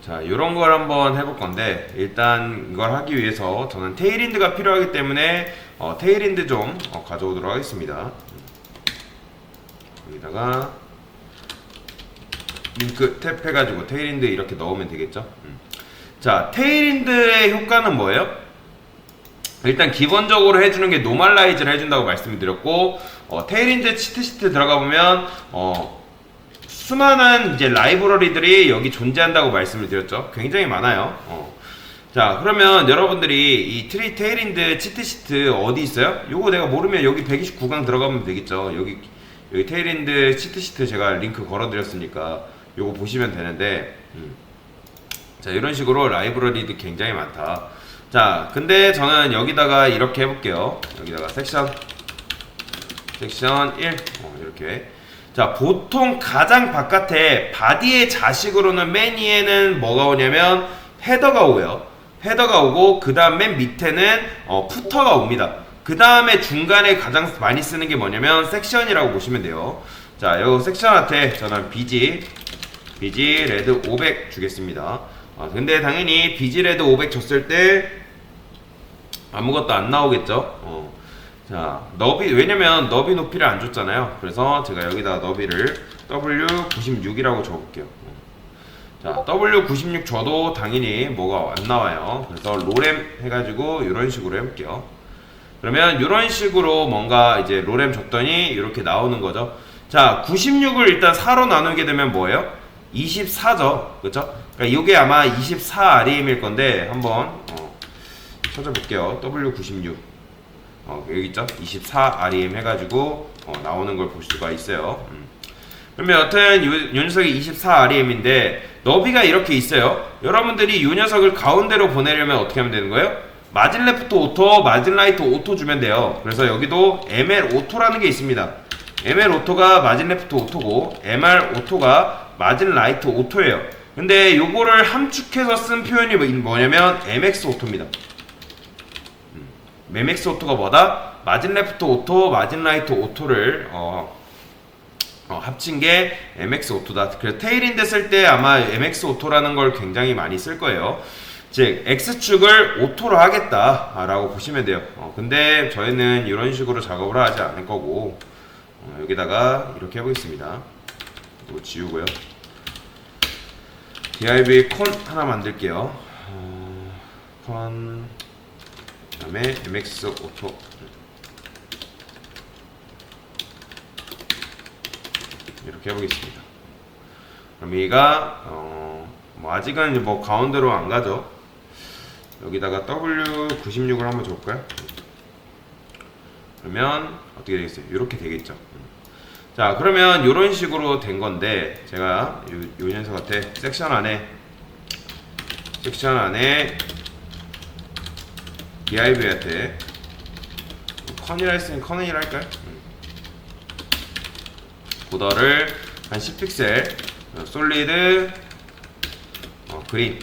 자, 이런 걸 한번 해볼 건데, 일단 이걸 하기 위해서 저는 테일인드가 필요하기 때문에 테일인드 좀 가져오도록 하겠습니다. 여기다가 링크 탭 해가지고 테일인드 이렇게 넣으면 되겠죠. 자, 테일인드의 효과는 뭐예요? 일단 기본적으로 해주는 게 노멀라이즈를 해준다고 말씀을 드렸고, 테일인드 치트시트 들어가 보면 수많은 이제 라이브러리들이 여기 존재한다고 말씀을 드렸죠. 굉장히 많아요. 자, 그러면 여러분들이 이 테일인드 치트시트 어디 있어요? 요거 내가 모르면 여기 129강 들어가면 되겠죠. 여기 테일인드 치트시트 제가 링크 걸어드렸으니까 요거 보시면 되는데, 자, 이런 식으로 라이브러리도 굉장히 많다. 자, 근데 저는 여기다가 이렇게 해볼게요. 여기다가 섹션 1 이렇게. 자, 보통 가장 바깥에 바디의 자식으로는 맨 위에는 뭐가 오냐면 헤더가 오요. 헤더가 오고 그 다음 맨 밑에는 푸터가 옵니다. 그 다음에 중간에 가장 많이 쓰는 게 뭐냐면 섹션이라고 보시면 돼요. 자, 요 섹션한테 저는 BG 레드 500 주겠습니다. 근데 당연히 BG 레드 500 줬을 때 아무것도 안 나오겠죠. 자, 왜냐면 너비 높이를 안 줬잖아요. 그래서 제가 여기다 너비를 W96이라고 줘볼게요. 자, W96 줘도 당연히 뭐가 안 나와요. 그래서 로램 해가지고 이런 식으로 해볼게요. 그러면 이런 식으로 뭔가 이제 로램 줬더니 이렇게 나오는 거죠. 자, 96을 일단 4로 나누게 되면 뭐예요? 24죠. 그쵸? 그러니까 이게 아마 24REM일 건데 한번 찾아볼게요. W96 여기 있죠? 24REM 해가지고 나오는 걸 볼 수가 있어요. 그러면 여튼 이 녀석이 24REM인데 너비가 이렇게 있어요. 여러분들이 이 녀석을 가운데로 보내려면 어떻게 하면 되는 거예요? 마진 레프트 오토, 마진 라이트 오토 주면 돼요. 그래서 여기도 ML 오토라는 게 있습니다. ML 오토가 마진 레프트 오토고 MR 오토가 마진 라이트 오토예요. 근데 요거를 함축해서 쓴 표현이 뭐냐면 MX 오토입니다. MX 오토가 뭐다? 마진 레프트 오토, 마진 라이트 오토를 합친 게 MX 오토다. 그래서 테일인드 쓸 때 아마 MX 오토라는 걸 굉장히 많이 쓸 거예요. 즉 X축을 오토로 하겠다라고 보시면 돼요. 근데 저희는 이런 식으로 작업을 하지 않을 거고 여기다가 이렇게 해보겠습니다. 이거 지우고요. div 콘 하나 만들게요. 콘 그다음에 mx 오토 이렇게 해보겠습니다. 그럼 얘가 뭐 아직은 뭐 가운데로 안 가죠. 여기다가 W96을 한번 줘볼까요? 그러면 어떻게 되겠어요? 이렇게 되겠죠. 자, 그러면 이런 식으로 된 건데 제가 요 녀석한테 섹션 안에 div한테 컨이라 했으니 컨이라 할까요? 보더를 한 10픽셀 솔리드 그린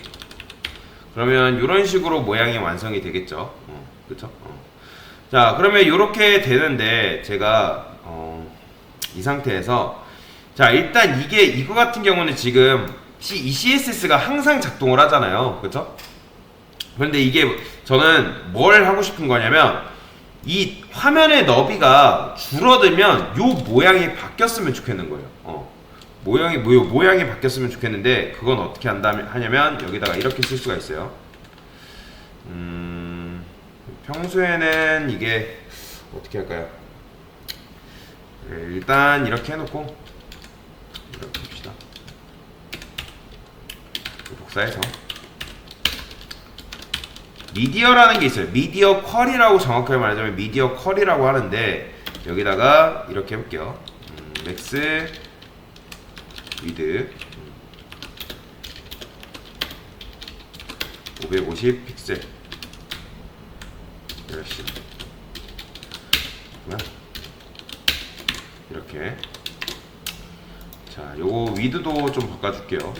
그러면 이런 식으로 모양이 완성이 되겠죠. 그쵸? 자, 그러면 이렇게 되는데 제가 이 상태에서 자, 일단 이거 같은 경우는 지금 이 CSS가 항상 작동을 하잖아요. 그쵸? 그런데 이게 저는 뭘 하고 싶은 거냐면 이 화면의 너비가 줄어들면 요 모양이 바뀌었으면 좋겠는 거예요. 모양이 바뀌었으면 좋겠는데 그건 어떻게 하냐면 여기다가 이렇게 쓸 수가 있어요. 평소에는 이게 어떻게 할까요? 일단 이렇게 해놓고 이렇게 봅시다. 복사해서 미디어라는 게 있어요. 미디어 퀄이라고 정확하게 말하자면 미디어 퀄이라고 하는데 여기다가 이렇게 해볼게요. 맥스 위드 550 픽셀 이렇게. 자, 요거 위드도 좀 바꿔줄게요.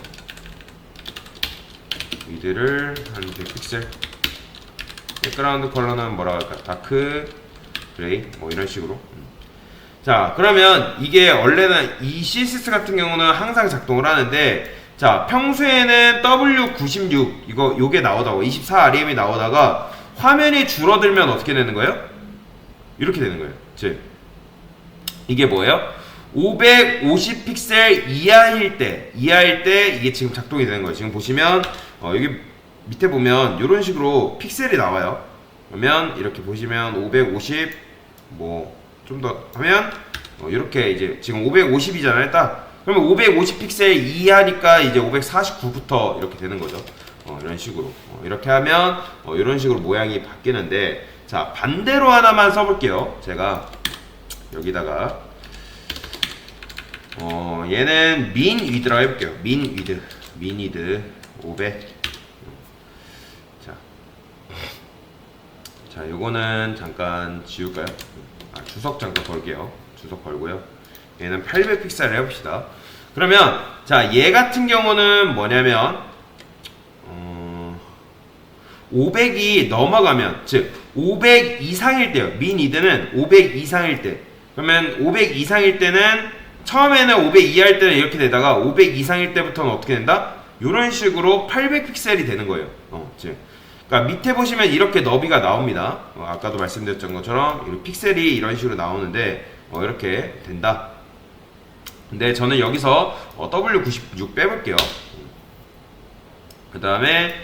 위드를 한 100픽셀. 백그라운드 컬러는 뭐라 할까? 다크 그레이 뭐 이런 식으로. 자, 그러면 이게 원래는 이 CSS 같은 경우는 항상 작동을 하는데 자, 평소에는 W96 요게 나오다가 24REM이 나오다가 화면이 줄어들면 어떻게 되는 거예요? 이렇게 되는 거예요. 즉 이게 뭐예요? 550 픽셀 이하일 때 이게 지금 작동이 되는 거예요. 지금 보시면 여기 밑에 보면 이런 식으로 픽셀이 나와요. 그러면 이렇게 보시면 550 뭐 좀 더 하면 이렇게 이제 지금 550이잖아요. 딱 그러면 550 픽셀 이하니까 이제 549부터 이렇게 되는 거죠. 이런 식으로 이렇게 하면 이런 식으로 모양이 바뀌는데, 자 반대로 하나만 써볼게요. 제가 여기다가 얘는 민 위드라고 해볼게요. 민 위드 500. 자 요거는 잠깐 지울까요? 주석 잠깐 걸게요. 주석 걸고요. 얘는 800픽셀을 해봅시다. 그러면 자 얘 같은 경우는 뭐냐면 500이 넘어가면, 즉 500 이상일 때요. 민2드는 500 이상일 때. 그러면 500 이상일 때는 처음에는 500 이하일 때는 이렇게 되다가 500 이상일 때부터는 어떻게 된다? 이런 식으로 800픽셀이 되는 거예요. 즉 그러니까 밑에 보시면 이렇게 너비가 나옵니다. 아까도 말씀드렸던 것처럼 픽셀이 이런 식으로 나오는데 이렇게 된다. 근데 저는 여기서 W96 빼볼게요. 그 다음에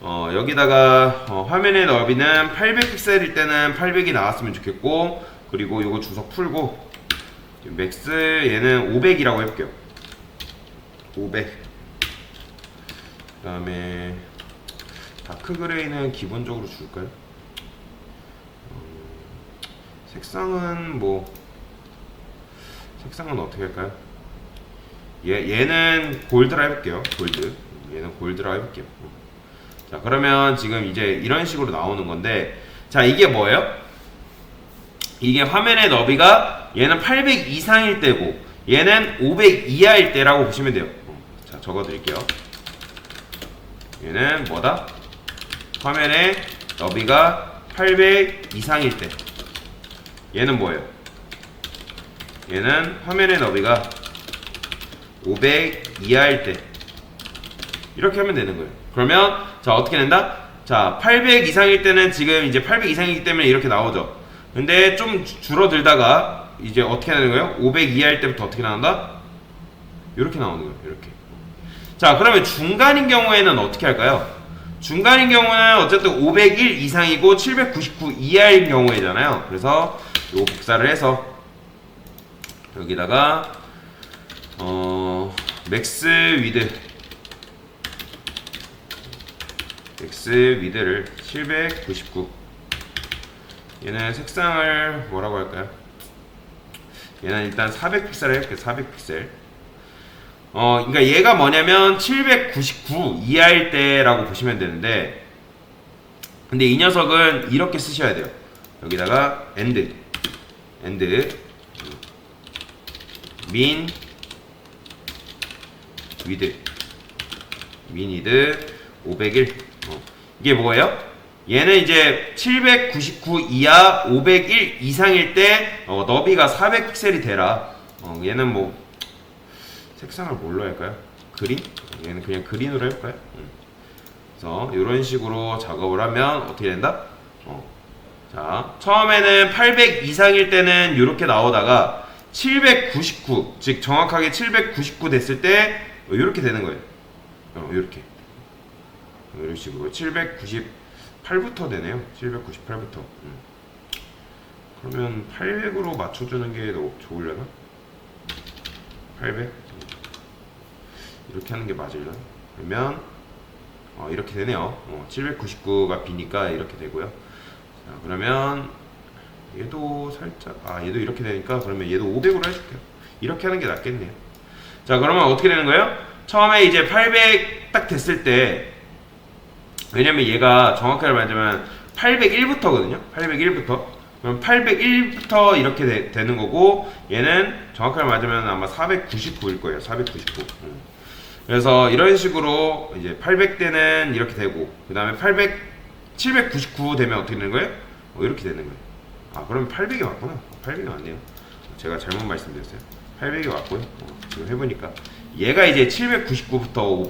여기다가 화면의 너비는 800픽셀일 때는 800이 나왔으면 좋겠고, 그리고 요거 주석 풀고 맥스 얘는 500이라고 해볼게요. 500. 그 다음에 다크 그레이는 기본적으로 줄까요? 색상은 색상은 어떻게 할까요? 얘는 골드라 해볼게요. 골드. 얘는 골드라 해볼게요. 자 그러면 지금 이제 이런 식으로 나오는 건데, 자 이게 뭐예요? 이게 화면의 너비가 얘는 800 이상일 때고 얘는 500 이하일 때라고 보시면 돼요. 자 적어 드릴게요. 얘는 뭐다? 화면의 너비가 800 이상일 때. 얘는 뭐예요? 얘는 화면의 너비가 500 이하일 때. 이렇게 하면 되는 거예요. 그러면 자 어떻게 된다? 자 800 이상일 때는 지금 이제 800 이상이기 때문에 이렇게 나오죠. 근데 좀 줄어들다가 이제 어떻게 되는 거예요? 500 이하일 때부터 어떻게 나온다? 이렇게 나오는 거예요. 이렇게. 자 그러면 중간인 경우에는 어떻게 할까요? 중간인 경우는 어쨌든 501 이상이고 799 이하인 경우에잖아요. 그래서 요 복사를 해서 여기다가 맥스 위드를 799. 얘는 색상을 뭐라고 할까요? 얘는 일단 400픽셀을 해볼게요. 400픽셀. 그러니까 얘가 뭐냐면 799 이하일 때라고 보시면 되는데, 근데 이 녀석은 이렇게 쓰셔야 돼요. 여기다가 엔드 민 위드 501. 이게 뭐예요? 얘는 이제 799 이하 501 이상일 때 너비가 400픽셀이 되라. 얘는 뭐 색상을 뭘로 할까요? 그린? 얘는 그냥 그린으로 해볼까요? 그래서 이런 식으로 작업을 하면 어떻게 된다? 자 처음에는 800 이상일 때는 이렇게 나오다가 799, 즉 정확하게 799 됐을 때 이렇게 되는 거예요. 이렇게 이런 식으로 798부터 되네요. 798부터. 그러면 800으로 맞춰주는 게 더 좋으려나? 800 이렇게 하는 게 맞으려나? 그러면 이렇게 되네요. 799가 비니까 이렇게 되고요. 자, 그러면 얘도 살짝 얘도 이렇게 되니까 그러면 얘도 500으로 해줄게요. 이렇게 하는 게 낫겠네요. 자 그러면 어떻게 되는 거예요? 처음에 이제 800 딱 됐을 때, 왜냐면 얘가 정확하게 말하자면 801부터거든요. 801부터. 그럼 801부터 이렇게 되는 거고, 얘는 정확하게 말하자면 아마 499일 거예요. 499. 그래서 이런 식으로 이제 800대는 이렇게 되고, 그 다음에 799 되면 어떻게 되는 거예요? 이렇게 되는 거예요. 그럼 800이 맞구나. 800이 맞네요. 제가 잘못 말씀드렸어요. 800이 맞고요. 지금 해보니까 얘가 이제 799부터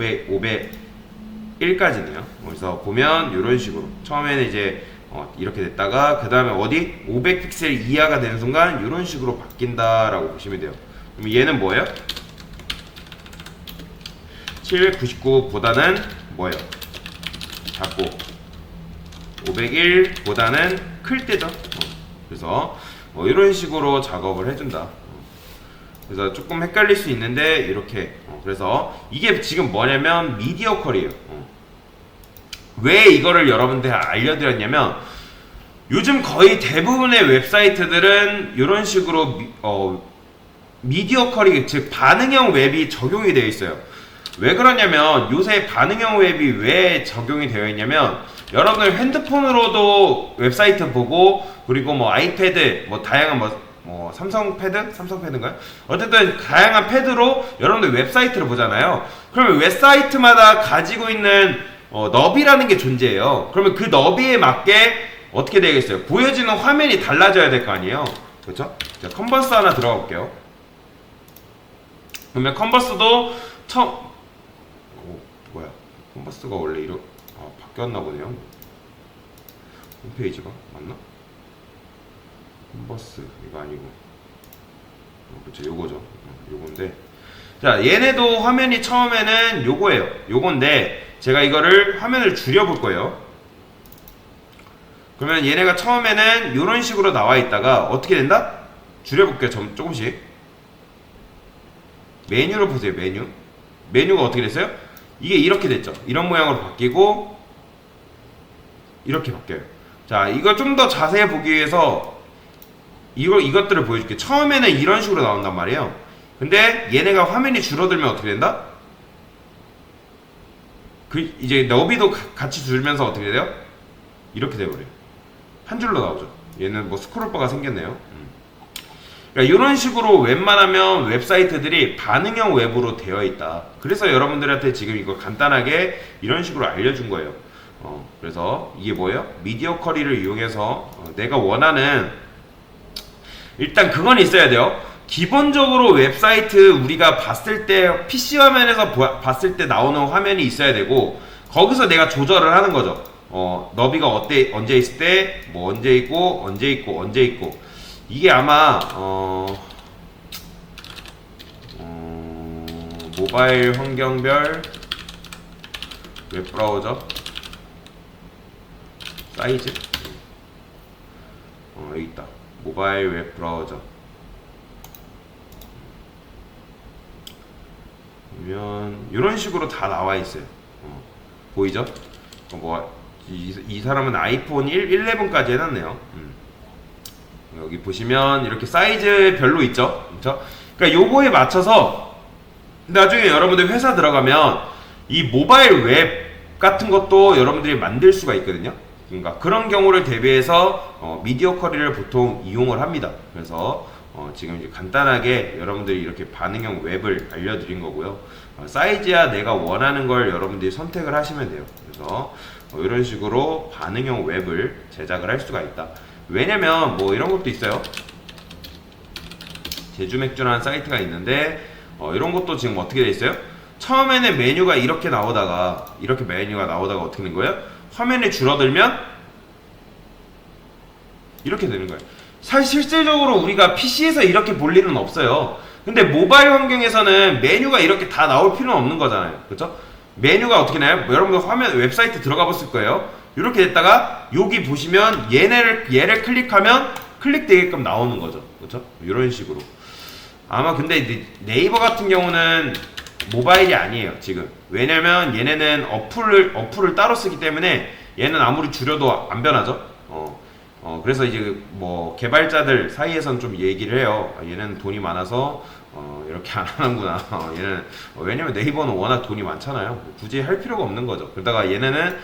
501까지네요. 그래서 보면 이런 식으로 처음에는 이제 이렇게 됐다가 그 다음에 어디 500픽셀 이하가 되는 순간 이런 식으로 바뀐다라고 보시면 돼요. 그럼 얘는 뭐예요? 799보다는 뭐예요? 작고 501보다는 클 때죠. 그래서 이런 식으로 작업을 해준다. 그래서 조금 헷갈릴 수 있는데 이렇게 그래서 이게 지금 뭐냐면 미디어 컬이에요. 왜 이거를 여러분들 알려드렸냐면 요즘 거의 대부분의 웹사이트들은 이런 식으로 미디어 컬이 즉 반응형 웹이 적용이 되어 있어요. 왜 그러냐면 요새 반응형 웹이 왜 적용이 되어 있냐면 여러분들 핸드폰으로도 웹사이트 보고 그리고 뭐 아이패드 뭐 다양한 뭐 삼성 패드인가요? 어쨌든 다양한 패드로 여러분들 웹사이트를 보잖아요. 그러면 웹사이트마다 가지고 있는 너비라는 게 존재해요. 그러면 그 너비에 맞게 어떻게 되겠어요? 보여지는 화면이 달라져야 될 거 아니에요. 그렇죠? 자, 컨버스 하나 들어가 볼게요. 그러면 컨버스도 뭐야? 컨버스가 원래 바뀌었나 보네요. 홈페이지가 맞나? 컨버스 이거 아니고 그쵸 요거죠. 요건데 자 얘네도 화면이 처음에는 요거예요. 요건데 제가 이거를 화면을 줄여볼 거예요. 그러면 얘네가 처음에는 요런 식으로 나와 있다가 어떻게 된다? 줄여볼게요. 조금씩 메뉴로 보세요. 메뉴가 어떻게 됐어요? 이게 이렇게 됐죠. 이런 모양으로 바뀌고 이렇게 바뀌어요. 자 이거 좀 더 자세히 보기 위해서 이것들을 보여줄게. 처음에는 이런 식으로 나온단 말이에요. 근데 얘네가 화면이 줄어들면 어떻게 된다? 이제 너비도 같이 줄면서 어떻게 돼요? 이렇게 돼버려요. 한 줄로 나오죠. 얘는 뭐 스크롤바가 생겼네요. 그러니까 이런 식으로 웬만하면 웹사이트들이 반응형 웹으로 되어 있다. 그래서 여러분들한테 지금 이거 간단하게 이런 식으로 알려준 거예요. 그래서 이게 뭐예요? 미디어 쿼리를 이용해서 내가 원하는 일단 그건 있어야 돼요. 기본적으로 웹사이트 우리가 봤을 때 PC 화면에서 봤을 때 나오는 화면이 있어야 되고 거기서 내가 조절을 하는 거죠. 너비가 언제 있을 때 뭐 언제 있고 이게 아마 모바일 환경별 웹브라우저 사이즈 여기 있다. 모바일 웹브라우저 보면 이런 식으로 다 나와 있어요. 보이죠? 이 사람은 아이폰 11까지 해놨네요. 여기 보시면 이렇게 사이즈별로 있죠. 그렇죠? 그러니까 요거에 맞춰서 나중에 여러분들 회사 들어가면 이 모바일 웹 같은 것도 여러분들이 만들 수가 있거든요. 그러니까 그런 경우를 대비해서 미디어 쿼리를 보통 이용을 합니다. 그래서 지금 이제 간단하게 여러분들이 이렇게 반응형 웹을 알려드린 거고요. 사이즈야 내가 원하는 걸 여러분들이 선택을 하시면 돼요. 그래서 이런 식으로 반응형 웹을 제작을 할 수가 있다. 왜냐면 뭐 이런 것도 있어요. 제주맥주라는 사이트가 있는데 이런 것도 지금 어떻게 돼 있어요? 처음에는 메뉴가 이렇게 나오다가 어떻게 된 거예요? 화면이 줄어들면 이렇게 되는 거예요. 사실 실질적으로 우리가 PC에서 이렇게 볼 일은 없어요. 근데 모바일 환경에서는 메뉴가 이렇게 다 나올 필요는 없는 거잖아요. 그렇죠? 메뉴가 어떻게 나요? 여러분들 화면 웹사이트 들어가 봤을 거예요. 이렇게 됐다가 여기 보시면 얘를 클릭하면 클릭되게끔 나오는 거죠. 그렇죠? 이런 식으로. 아마 근데 네이버 같은 경우는 모바일이 아니에요 지금. 왜냐면 얘네는 어플을 따로 쓰기 때문에 얘는 아무리 줄여도 안 변하죠. 그래서 이제 뭐 개발자들 사이에선 좀 얘기를 해요. 얘는 돈이 많아서 이렇게 안 하는구나. 얘는 왜냐면 네이버는 워낙 돈이 많잖아요. 굳이 할 필요가 없는 거죠. 그러다가 얘네는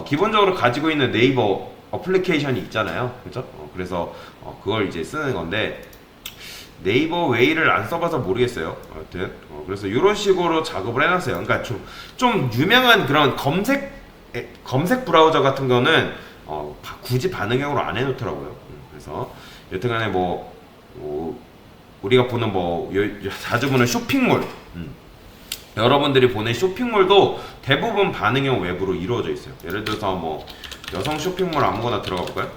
기본적으로 가지고 있는 네이버 어플리케이션이 있잖아요. 그렇죠? 그래서 그걸 이제 쓰는 건데 네이버 웨이를 안 써봐서 모르겠어요. 아무튼 그래서 이런 식으로 작업을 해놨어요. 그러니까 좀 유명한 그런 검색 브라우저 같은 거는 굳이 반응형으로 안 해놓더라고요. 그래서 여튼간에 우리가 보는 자주 보는 쇼핑몰 여러분들이 보는 쇼핑몰도 대부분 반응형 웹으로 이루어져 있어요. 예를 들어서 뭐 여성 쇼핑몰 아무거나 들어가 볼까요?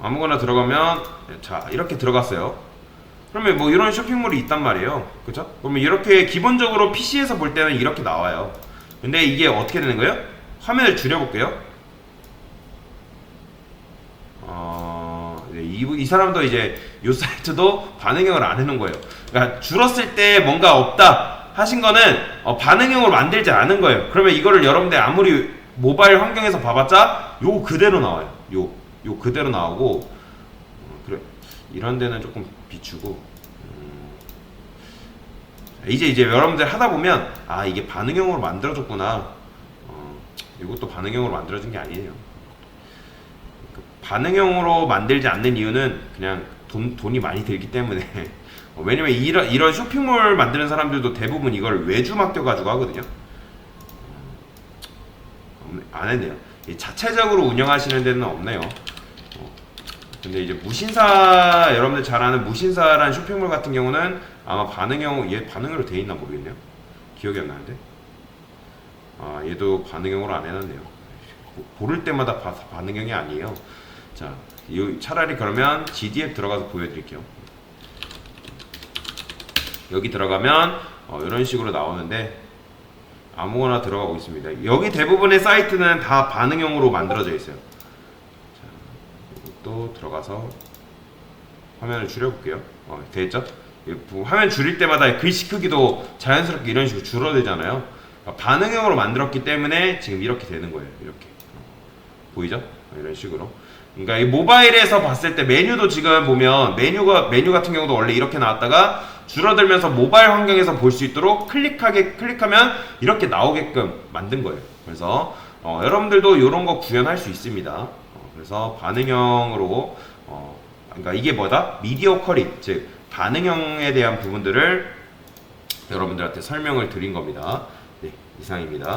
아무거나 들어가면 자 이렇게 들어갔어요. 그러면 뭐 이런 쇼핑몰이 있단 말이에요. 그죠? 그러면 이렇게 기본적으로 PC에서 볼 때는 이렇게 나와요. 근데 이게 어떻게 되는 거예요? 화면을 줄여볼게요. 이 사람도 이제 이 사이트도 반응형을 안 해놓은 거예요. 그러니까 줄었을 때 뭔가 없다 하신 거는 반응형으로 만들지 않은 거예요. 그러면 이거를 여러분들 아무리 모바일 환경에서 봐봤자 요 그대로 나와요. 요 그대로 나오고 그래 이런 데는 조금 비추고 이제 여러분들 하다 보면 아 이게 반응형으로 만들어졌구나. 이것도 반응형으로 만들어진 게 아니에요. 반응형으로 만들지 않는 이유는 그냥 돈이 많이 들기 때문에 왜냐면 이런 쇼핑몰 만드는 사람들도 대부분 이걸 외주 맡겨가지고 하거든요. 안 했네요. 자체적으로 운영하시는 데는 없네요. 근데 이제 무신사 여러분들 잘 아는 무신사란 쇼핑몰 같은 경우는 아마 얘 반응형으로 돼 있나 모르겠네요. 기억이 안 나는데. 얘도 반응형으로 안 해놨네요. 고를 때마다 반응형이 아니에요. 자, 차라리 그러면 GDF 들어가서 보여드릴게요. 여기 들어가면 이런 식으로 나오는데 아무거나 들어가고 있습니다. 여기 대부분의 사이트는 다 반응형으로 만들어져 있어요. 자, 이것도 들어가서 화면을 줄여볼게요. 됐죠? 화면 줄일 때마다 글씨 크기도 자연스럽게 이런 식으로 줄어들잖아요. 반응형으로 만들었기 때문에 지금 이렇게 되는 거예요. 이렇게 보이죠? 이런 식으로. 그러니까 이 모바일에서 봤을 때 메뉴도 지금 보면 메뉴 같은 경우도 원래 이렇게 나왔다가 줄어들면서 모바일 환경에서 볼 수 있도록 클릭하면 이렇게 나오게끔 만든 거예요. 그래서 여러분들도 이런 거 구현할 수 있습니다. 그래서 반응형으로 그러니까 이게 뭐다? 미디어 퀄리티, 즉 반응형에 대한 부분들을 여러분들한테 설명을 드린 겁니다. 네, 이상입니다.